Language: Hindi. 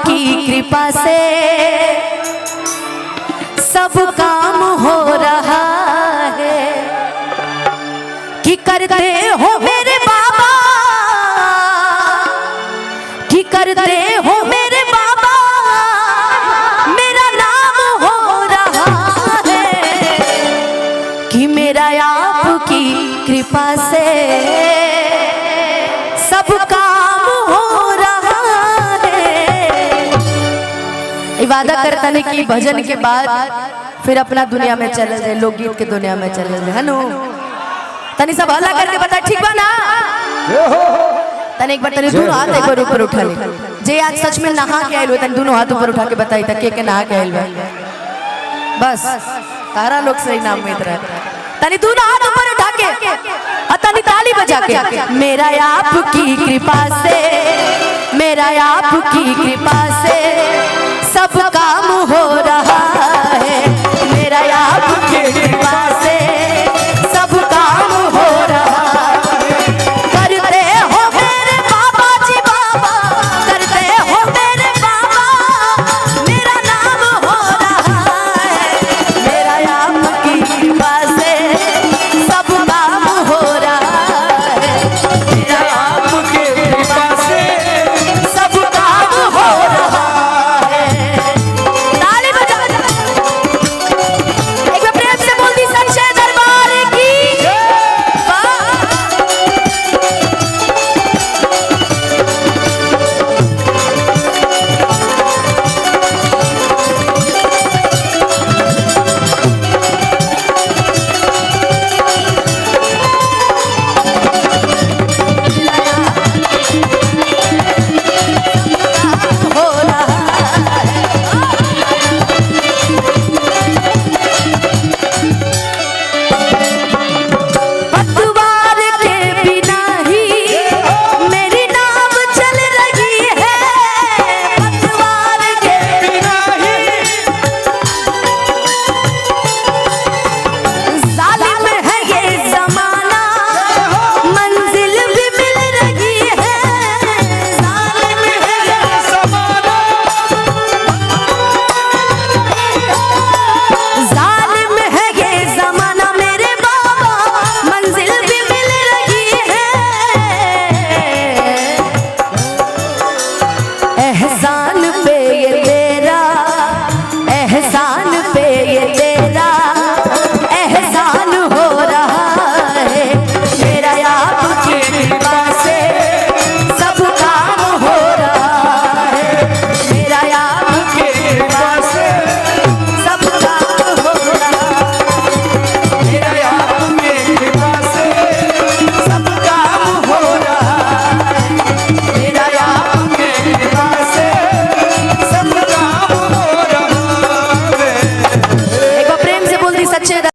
की कृपा से सब काम हो रहा है कि करते हो मेरे बाबा, कि करते हो मेरे बाबा, मेरा नाम हो रहा है कि मेरा आपकी कृपा से सब काम हो रहा है। वादा करता ने कि भजन के बाद फिर अपना दुनिया में चले जाए, लोकगीत के दुनिया में चले जाए, है नो? तनी सब हल्ला करके बता, ठीक बा ना? तनी एक बार तनी दोनों हाथ एक बार ऊपर उठा ले। जे आज सच में नहा के आइल हो तनी दोनों हाथ ऊपर उठा के बताई था के नहा के आइल बा। बस तारा लोग सही नाम में इधर तनी दोनों हाथ ऊपर उठा के और तनी ताली बजा के, मेरा आपकी कृपा से, मेरा आपकी कृपा